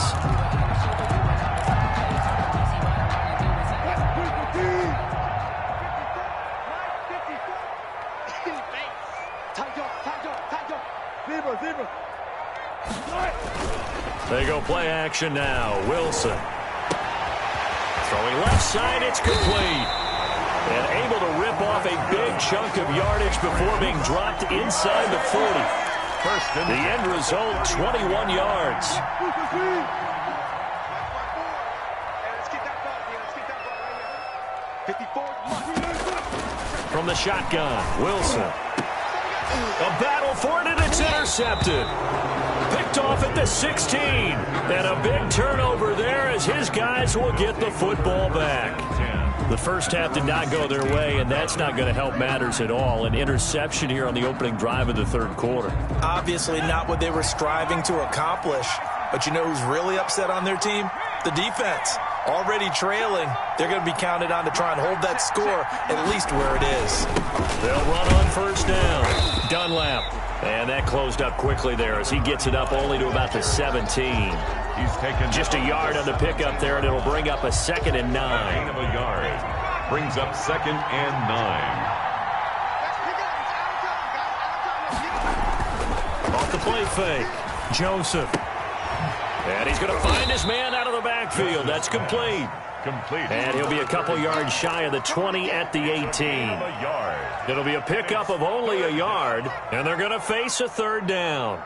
J: They go play action now. Wilson. Throwing left side, it's complete. And able to rip off a big chunk of yardage before being dropped inside the 40. The end result, 21 yards. From the shotgun, Wilson. A battle for it, and it's intercepted. Picked off at the 16. And a big turnover there as his guys will get the football back. The first half did not go their way, and that's not going to help matters at all. An interception here on the opening drive of the 3rd quarter.
G: Obviously not what they were striving to accomplish. But you know who's really upset on their team? The defense. Already trailing. They're going to be counted on to try and hold that score at least where it is.
J: They'll run on 1st down. Dunlap. And that closed up quickly there as he gets it up only to about the 17.
H: He's taken
J: just a yard on the pickup there, and it'll bring up a 2nd and 9.
H: Gain of a yard. Brings up 2nd and 9.
J: Off the play fake. Joseph. And he's going to find his man out of the backfield. That's complete. And he'll be a couple yards shy of the 20 at the 18. It'll be a pickup of only a yard, and they're going to face a 3rd down.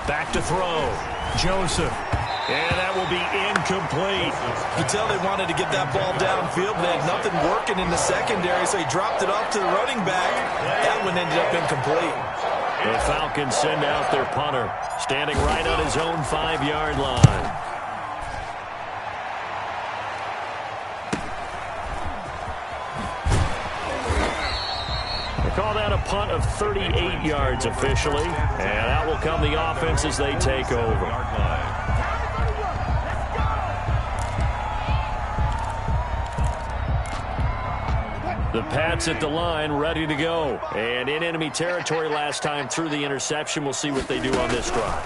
J: Back to throw. Joseph. And that will be incomplete.
G: You can tell they wanted to get that ball downfield. They had nothing working in the secondary, so he dropped it off to the running back. That one ended up incomplete.
J: The Falcons send out their punter, standing right on his own 5-yard line. They call that a punt of 38 yards officially, and out will come the offense as they take over. The Pats at the line, ready to go. And in enemy territory last time through the interception. We'll see what they do on this drive.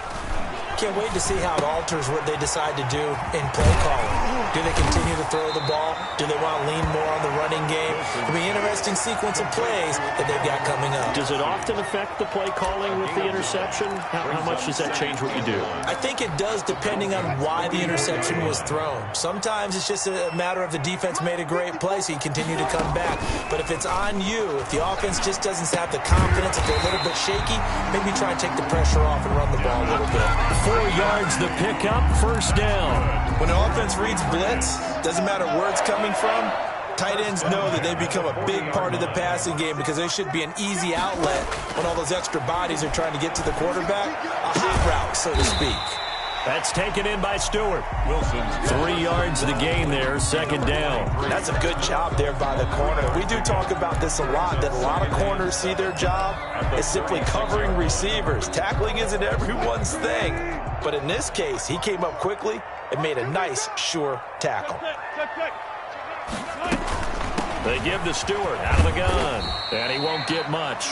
G: Can't wait to see how it alters what they decide to do in play calling. Do they continue to throw the ball? Do they want to lean more on the running game? It'll be an interesting sequence of plays that they've got coming up.
J: Does it often affect the play calling with the interception? How much does that change what you do?
G: I think it does depending on why the interception was thrown. Sometimes it's just a matter of the defense made a great play, so you continue to come back. But if it's on you, if the offense just doesn't have the confidence, if they're a little bit shaky, maybe try and take the pressure off and run the ball a little bit.
J: 4 yards the pickup, 1st down.
G: When the offense reads blitz, doesn't matter where it's coming from, Tight ends know that they become a big part of the passing game because they should be an easy outlet when all those extra bodies are trying to get to the quarterback. A hot route, so to speak.
J: That's taken in by Stewart. 3 yards of the gain there, second down.
G: That's a good job there by the corner. We do talk about this a lot, that a lot of corners see their job is simply covering receivers. Tackling isn't everyone's thing. But in this case, he came up quickly and made a nice, sure tackle.
J: They give to Stewart out of the gun, and he won't get much.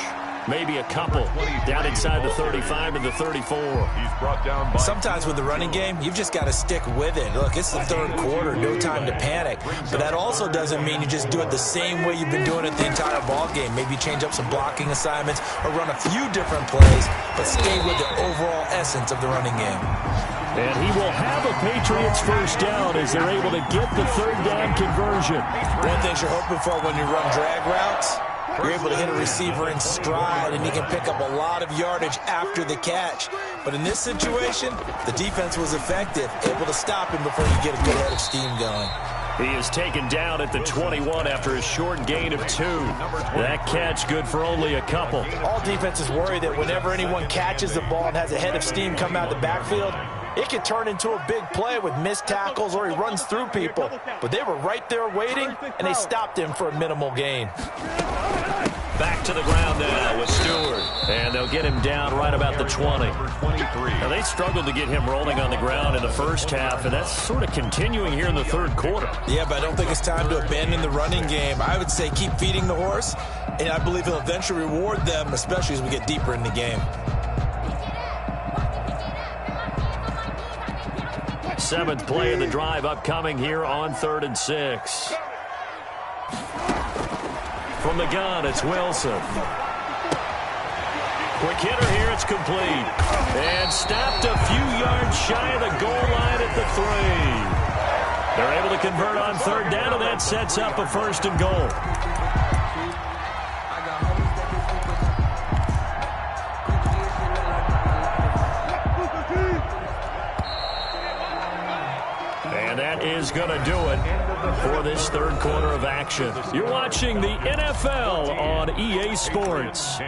J: Maybe a couple down inside the 35 to the 34.
H: He's brought down by...
G: Sometimes with the running game, you've just got to stick with it. Look, it's the third quarter, no time to panic. But that also doesn't mean you just do it the same way you've been doing it the entire ball game. Maybe change up some blocking assignments or run a few different plays, but stay with the overall essence of the running game.
J: And he will have a Patriots first down as they're able to get the third down conversion.
G: One thing you're hoping for when you run drag routes, you're able to hit a receiver in stride, and he can pick up a lot of yardage after the catch. But in this situation, the defense was effective, able to stop him before you get a good head of steam going.
J: He is taken down at the 21 after a short gain of 2. That catch good for only a couple.
G: All defenses worry that whenever anyone catches the ball and has a head of steam come out of the backfield, it could turn into a big play with missed tackles or he runs through people. But they were right there waiting, and they stopped him for a minimal gain.
J: Back to the ground now with Stewart. And they'll get him down right about the 20. Now, they struggled to get him rolling on the ground in the first half, and that's sort of continuing here in the third quarter.
G: Yeah, but I don't think it's time to abandon the running game. I would say keep feeding the horse, and I believe he'll eventually reward them, especially as we get deeper in the game.
J: 7th play of the drive upcoming here on 3rd and 6. From the gun, it's Wilson. Quick hitter here, it's complete. And stopped a few yards shy of the goal line at the 3. They're able to convert on 3rd down, and that sets up a 1st and goal. And that is going to do it for this third quarter of action. You're watching the NFL on EA Sports.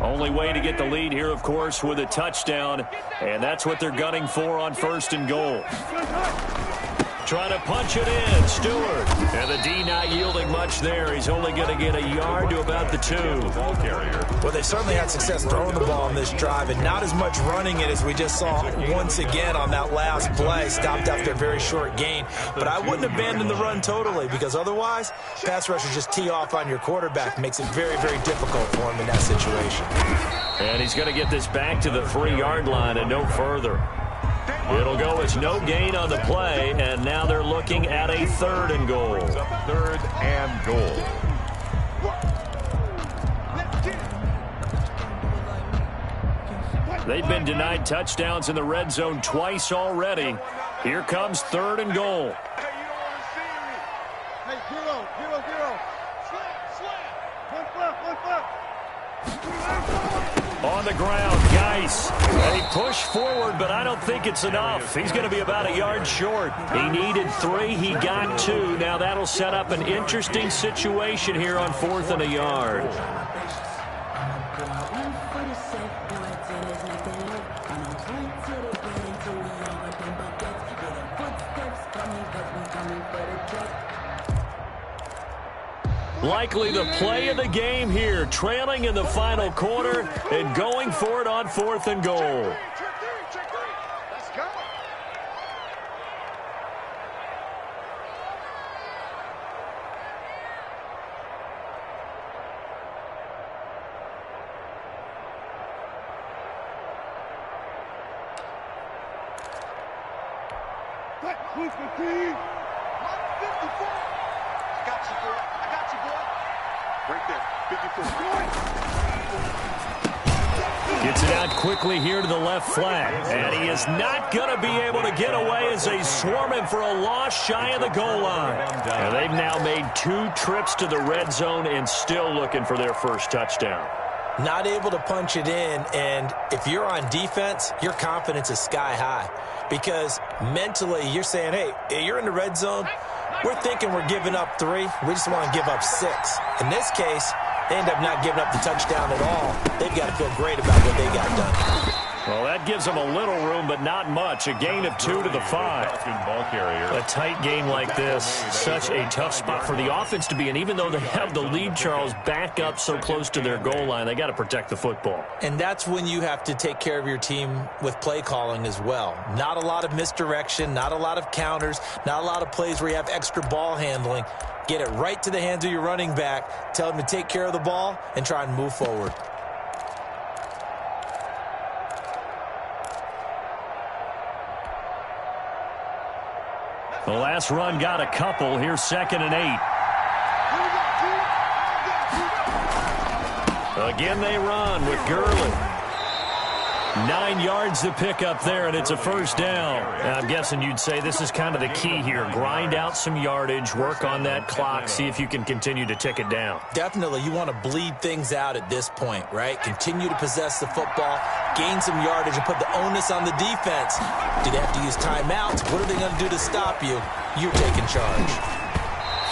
J: Only way to get the lead here, of course, with a touchdown, and that's what they're gunning for on 1st and goal. Trying to punch it in, Stewart. And the D not yielding much there. He's only going to get a yard to about the 2.
H: Ball carrier.
G: Well, they certainly had success throwing the ball on this drive, and not as much running it as we just saw once again on that last play. Stopped after a very short gain. But I wouldn't abandon the run totally, because otherwise, pass rushers just tee off on your quarterback. Makes it very, very difficult for him in that situation.
J: And he's going to get this back to the 3-yard line and no further. It'll go as no gain on the play, and now they're looking at a 3rd and goal.
H: 3rd and goal.
J: They've been denied touchdowns in the red zone twice already. Here comes 3rd and goal.
I: Hey, you don't want to see me. Hey, 0-0-0. Slam. One flip.
J: On the ground, Geis. And he pushed forward, but I don't think it's enough. He's going to be about a yard short. He needed 3. He got 2. Now that'll set up an interesting situation here on 4th and a yard. Likely the play of the game here, trailing in the final quarter and going for it on 4th and goal.
I: Let's go. Who's the team? 54. I got you, boy. Right there, 54.
J: Gets it out quickly here to the left flat. And he is not going to be able to get away as they swarm him for a loss shy of the goal line. And they've now made 2 trips to the red zone and still looking for their first touchdown.
G: Not able to punch it in, and if you're on defense, your confidence is sky high. Because mentally, you're saying, hey, you're in the red zone. We're thinking we're giving up 3. We just want to give up 6. In this case, they end up not giving up the touchdown at all. They've got to feel great about what they got done.
J: Well, that gives them a little room, but not much. A gain of 2 to the 5. A tight game like this, such a tough spot for the offense to be in. Even though they have the lead, Charles, back up so close to their goal line, they got to protect the football.
G: And that's when you have to take care of your team with play calling as well. Not a lot of misdirection, not a lot of counters, not a lot of plays where you have extra ball handling. Get it right to the hands of your running back, tell him to take care of the ball, and try and move forward.
J: The last run got a couple. Here's 2nd and 8. Again they run with Gurley. 9 yards to pick up there, and it's a first down. And I'm guessing you'd say this is kind of the key here. Grind out some yardage, work on that clock, see if you can continue to tick it down.
G: Definitely. You want to bleed things out at this point, right? Continue to possess the football, gain some yardage, and put the onus on the defense. Do they have to use timeouts? What are they going to do to stop you? You're taking charge.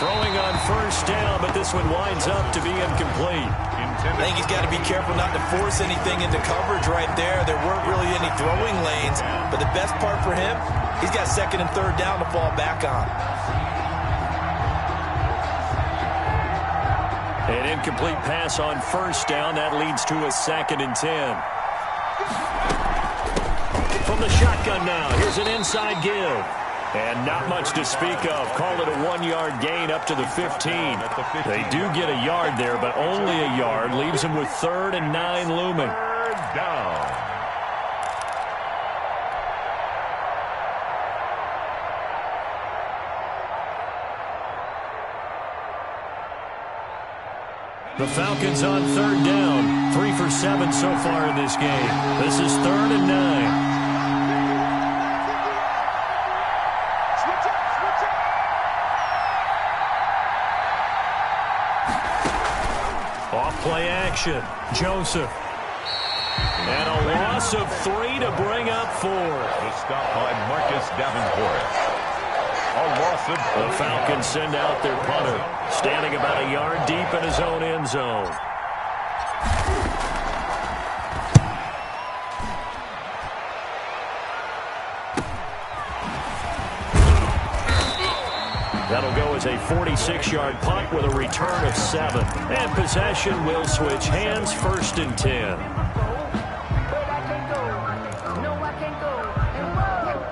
J: Throwing on first down, but this one winds up to be incomplete.
G: I think he's got to be careful not to force anything into coverage right there. There weren't really any throwing lanes, but the best part for him, he's got 2nd and 3rd down to fall back on.
J: An incomplete pass on first down. That leads to a 2nd and 10. From the shotgun now, here's an inside give. And not much to speak of. Call it a 1-yard gain up to the 15. They do get a yard there, but only a yard. Leaves them with 3rd and 9 looming.
H: 3rd down.
J: The Falcons on 3rd down. 3 for 7 so far in this game. This is 3rd and 9. Play action. Joseph. And a loss of 3 to bring up 4.
H: The stop by Marcus Davenport. A loss of 3.
J: The Falcons send out their punter, standing about a yard deep in his own end zone. That'll go as a 46-yard punt with a return of 7. And possession will switch hands, 1st and 10.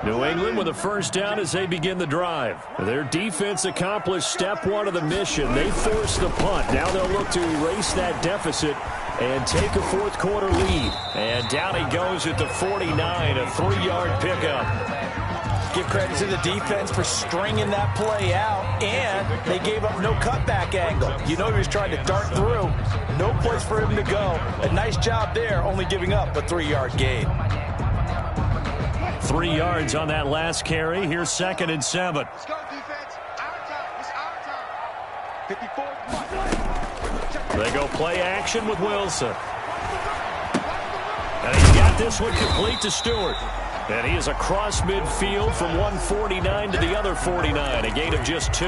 J: New England with a first down as they begin the drive. Their defense accomplished step 1 of the mission. They forced the punt. Now they'll look to erase that deficit and take a 4th quarter lead. And down he goes at the 49, a 3-yard pickup.
G: Give credit to the defense for stringing that play out, and they gave up no cutback angle. You know he was trying to dart through. No place for him to go. A nice job there, only giving up a 3-yard gain.
J: 3 yards on that last carry. Here's 2nd and 7.
I: Let's go, defense. Our time. It's our time. 54.
J: They go play action with Wilson. And he's got this one complete to Stewart. And he is across midfield from 149 to the other 49, a gain of just 2.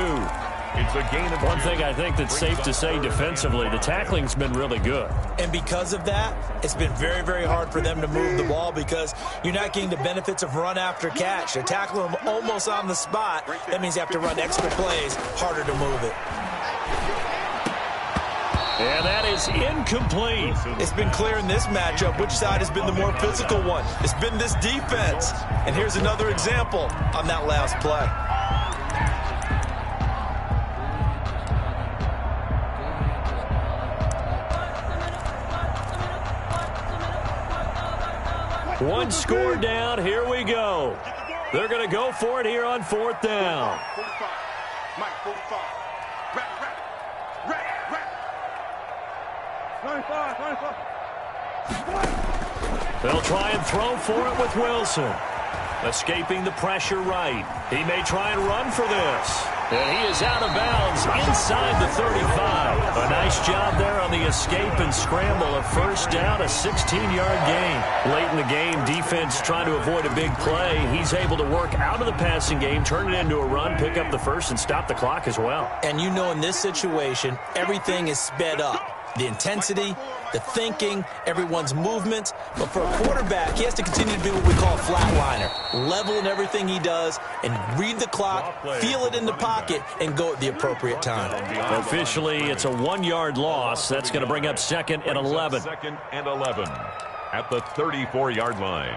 H: It's a gain of 2.
J: One thing I think that's safe to say defensively, the tackling's been really good.
G: And because of that, it's been very, very hard for them to move the ball because you're not getting the benefits of run after catch. They're tackling them almost on the spot. That means you have to run extra plays, harder to move it.
J: And that is incomplete.
G: It's been clear in this matchup which side has been the more physical one. It's been this defense. And here's another example on that last play.
J: One score down. Here we go. They're going to go for it here on 4th down.
I: 45. Mike, 45. Rap. 25.
J: They'll try and throw for it with Wilson. Escaping the pressure right. He may try and run for this. And he is out of bounds inside the 35. A nice job there on the escape and scramble. A first down, a 16-yard gain. Late in the game, defense trying to avoid a big play. He's able to work out of the passing game, turn it into a run, pick up the first, and stop the clock as well.
G: And you know in this situation, everything is sped up. The intensity, the thinking, everyone's movement. But for a quarterback, he has to continue to be what we call a flatliner. Level in everything he does and read the clock, feel it in the pocket, and go at the appropriate time.
J: Officially, it's a 1-yard loss. That's going to bring up 2nd and 11.
H: 2nd and 11 at the 34-yard line.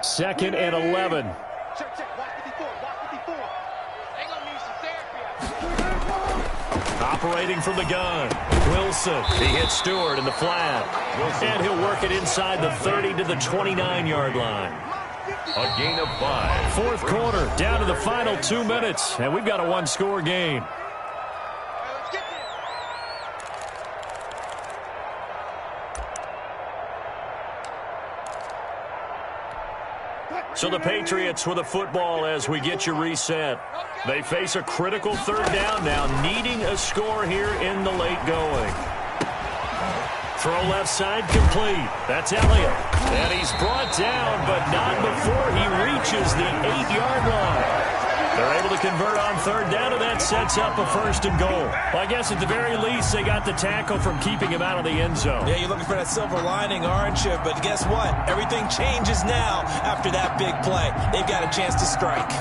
J: Second and 11.
I: Check. Watch 54. Watch 54. They gonna need some therapy.
J: Operating from the gun. Wilson. He hits Stewart in the flat. And he'll work it inside the 30 to the 29-yard line.
H: A gain of 5.
J: Fourth quarter, down to the final 2 minutes. And we've got a 1-score game. So the Patriots with a football as we get you reset. They face a critical third down now, needing a score here in the late going. Throw left side complete. That's Elliott. And he's brought down, but not before he reaches the 8-yard line. They're able to convert on third down, and that sets up a 1st and goal. Well, I guess at the very least, they got the tackle from keeping him out of the end zone.
G: Yeah, you're looking for that silver lining, aren't you? But guess what? Everything changes now after that big play. They've got a chance to strike.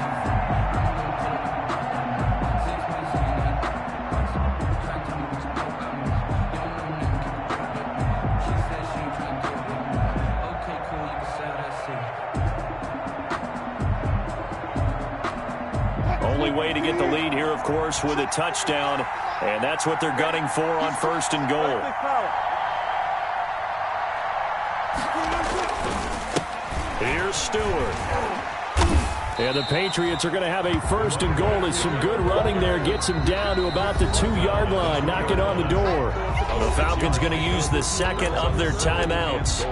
J: Way to get the lead here, of course, with a touchdown, and that's what they're gunning for on 1st and goal. Here's Stewart. And the Patriots are going to have a 1st and goal as some good running there gets him down to about the 2-yard line, knocking on the door. The Falcons going to use the 2nd of their timeouts.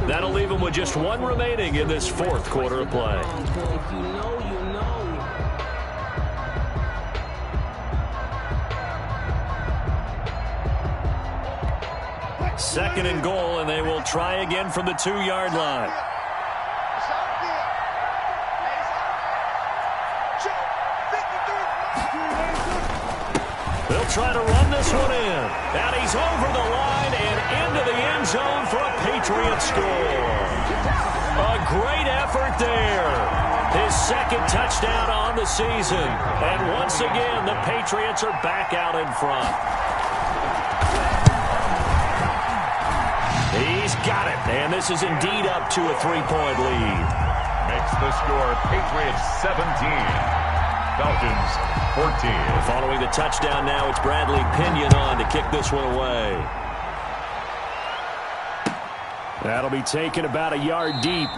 J: That'll leave them with just 1 remaining in this 4th quarter of play. 2nd and goal, and they will try again from the 2-yard line. They'll try to run this one in. And he's over the line and into the end zone for a Patriot score. A great effort there. His 2nd touchdown on the season. And once again, the Patriots are back out in front. He's got it, and this is indeed up to a 3-point lead.
H: Makes the score Patriots 17, Falcons 14.
J: Following the touchdown now, it's Bradley Pinion on to kick this one away. That'll be taken about a yard deep,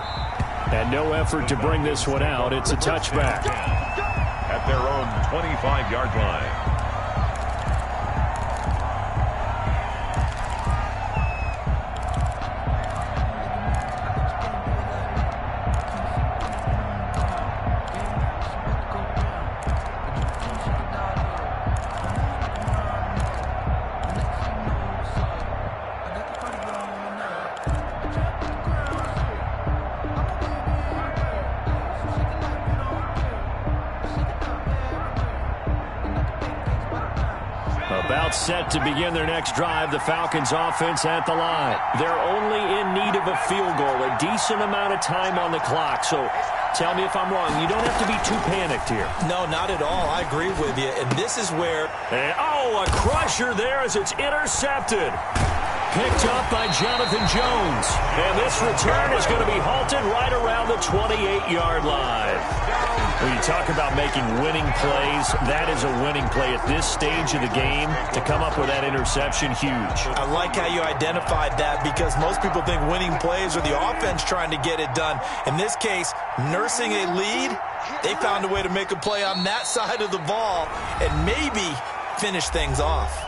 J: and no effort to bring this one out. It's a touchback.
H: At their own 25-yard line.
J: Set to begin their next drive, the Falcons offense at the line. They're only in need of a field goal, a decent amount of time on the clock. So tell me if I'm wrong. You don't have to be too panicked here.
G: No, not at all. I agree with you. And this is where...
J: a crusher there as it's intercepted. Picked up by Jonathan Jones. And this return is going to be halted right around the 28-yard line. When you talk about making winning plays, that is a winning play at this stage of the game. To come up with that interception, huge.
G: I like how you identified that because most people think winning plays are the offense trying to get it done. In this case, nursing a lead They found a way to make a play on that side of the ball and maybe finish things off.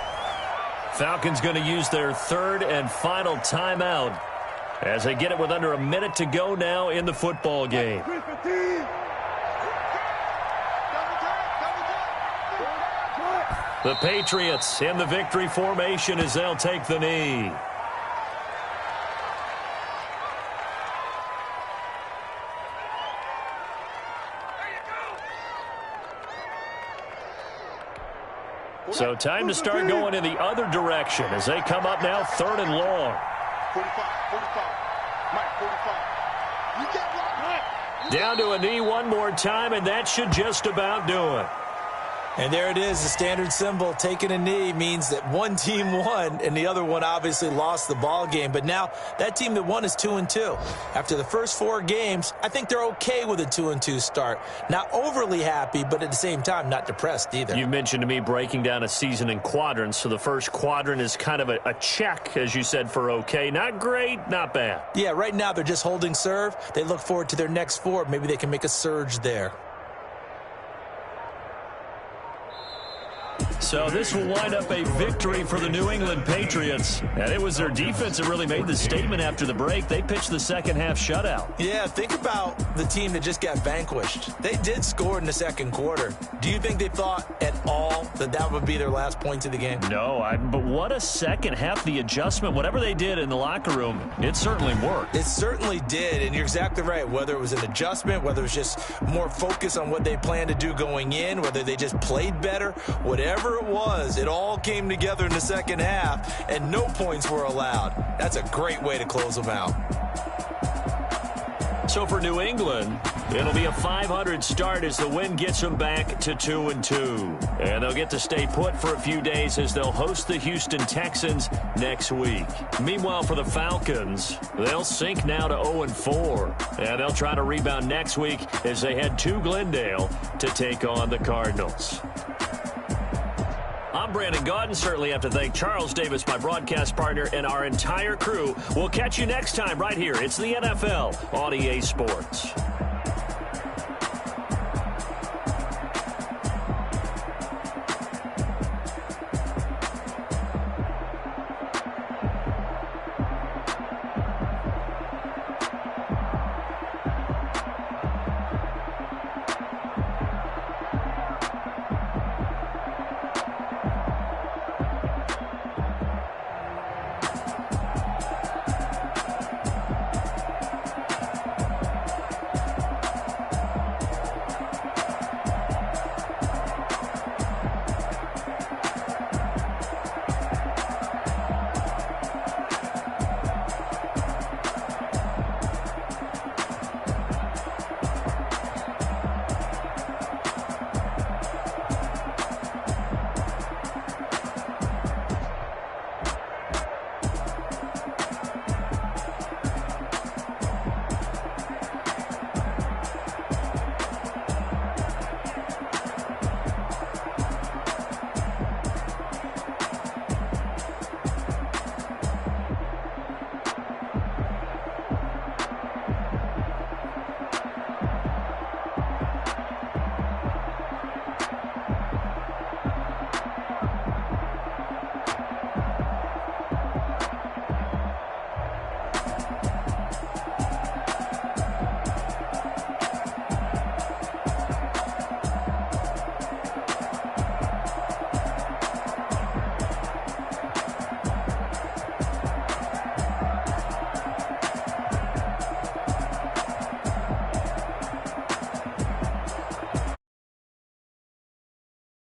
J: Falcons going to use their third and final timeout as they get it with under a minute to go now in the football game. The Patriots in the victory formation as they'll take the knee. So time to start going in the other direction as they come up now 3rd and long.
I: 45. Mike, 45. You get right.
J: Down to a knee one more time, and that should just about do it.
G: And there it is, the standard symbol. Taking a knee means that one team won, and the other one obviously lost the ball game. But now that team that won is 2-2. After the first 4 games, I think they're okay with a 2-2 start. Not overly happy, but at the same time, not depressed either.
J: You mentioned to me breaking down a season in quadrants. So the first quadrant is kind of a check, as you said, for okay. Not great, not bad.
G: Yeah, right now they're just holding serve. They look forward to their next 4. Maybe they can make a surge there.
J: So this will wind up a victory for the New England Patriots. And it was their defense that really made the statement after the break. They pitched the second half shutout.
G: Yeah, think about the team that just got vanquished. They did score in the second quarter. Do you think they thought at all that that would be their last points of the game?
J: No, but what a second half. The adjustment, whatever they did in the locker room, it certainly worked.
G: It certainly did, and you're exactly right. Whether it was an adjustment, whether it was just more focus on what they planned to do going in, whether they just played better, whatever it was, it all came together in the second half, and no points were allowed. That's a great way to close them out.
J: So for New England, it'll be a .500 start as the win gets them back to 2-2. And they'll get to stay put for a few days as they'll host the Houston Texans next week. Meanwhile, for the Falcons, they'll sink now to 0-4. And they'll try to rebound next week as they head to Glendale to take on the Cardinals. I'm Brandon Gaudin. Certainly have to thank Charles Davis, my broadcast partner, and our entire crew. We'll catch you next time right here. It's the NFL on EA Sports.